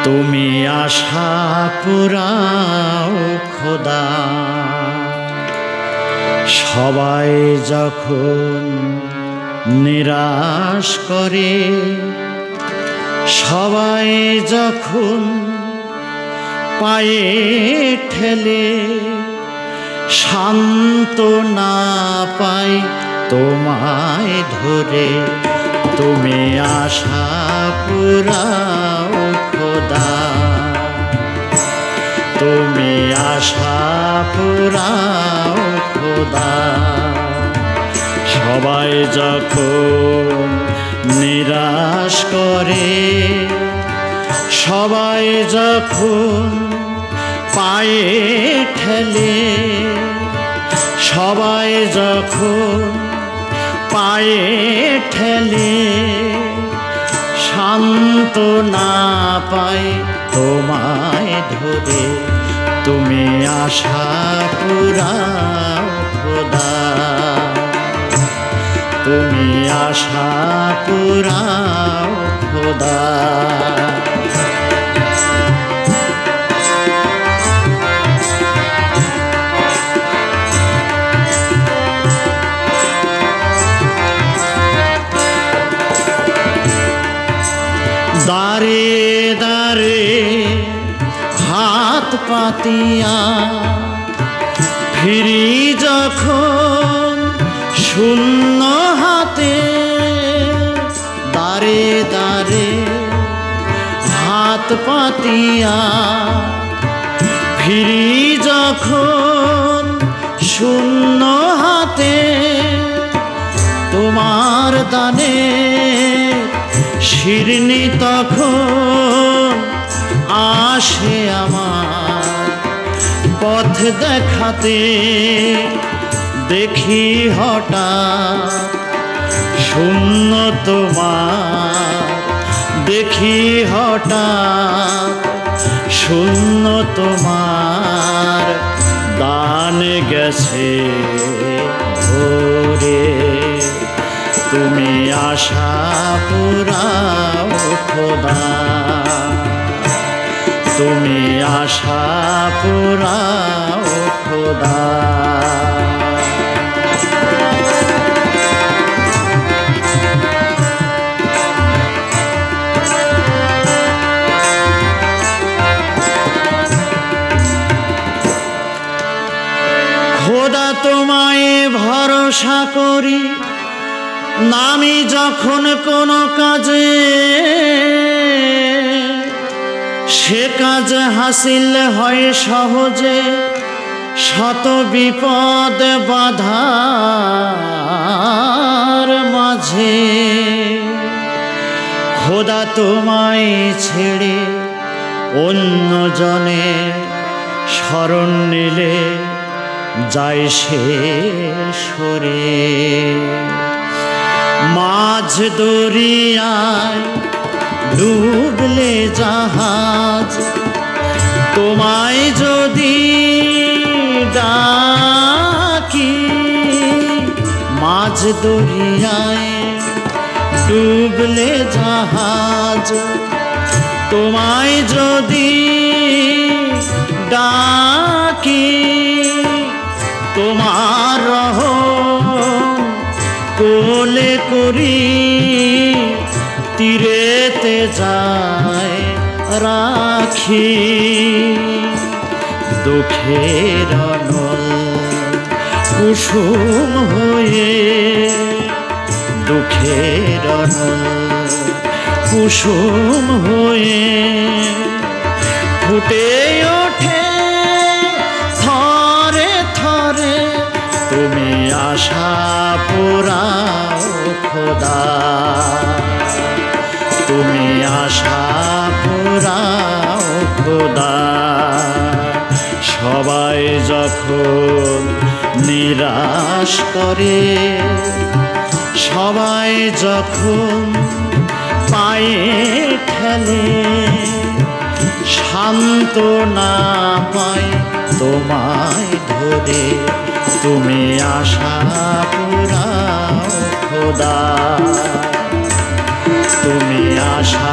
তুমি আশা পুরাও খোদা। সবাই যখন নিরাশ করে, সবাই যখন পায়ে ঠেলে, সান্ত্বনা পাই তোমায় ধরে। তুমি আশা পুরাও খোদা, তুমি আশা পুরাও খোদা। সবাই যখন নিরাশ করে, সবাই যখন পায়ে ঠেলে, সবাই যখন পায়ে ঠেলে, সান্ত্বনা পাই তোমায় ধরে। তুমি আশা পুরাও খোদা, তুমি আশা পুরাও খোদা। দাঁড়ে দাঁড়ে হাত পাতিয়া, ফিরি যখন শূন্য হাতে। দাঁড়ে দাঁড়ে হাত পাতিয়া, ফিরি যখন শূন্য হাতে। তোমার দানে শিরনি তখন আসে আমার পথ দেখাতে। দেখি হঠাৎ শূন্য তোমার, দেখি হঠাৎ শূন্য তোমার। দান গেছে ভরে, তুমি আশা পুরাও খোদা, তুমি আশা পুরাও খোদা। খোদা তোমায় ভরসা করি, নামি যখন কোনো কাজে, সে কাজ হাসিল হয় সহজে। শত বিপদ বাধার মাঝে, খোদা তোমায় ছেড়ে অন্য জনে শরণ নিলে যায় সে সরে। মাঝ দরিয়ায় ডুবলে জাহাজ, তোমায় যদি ডাকি। মাঝ দরিয়ায় ডুবলে জাহাজ, তোমায় যদি ডাকি। তোমার রহম কোলে করি, তীরেতে যায় রাখি। দুঃখের নল কুসুম হয়ে, দুঃখের নল কুসুম হয়ে ফুটে ওঠে থরে থরে। তুমি আশা পুরাও খোদা, তুমি আশা পুরাও খোদা। সবাই যখন নিরাশ করে, সবাই যখন পায়ে ঠেলে, সান্ত্বনা পাই তোমায় ধরে। তুমি আশা পুরাও খোদা, তুমি আশা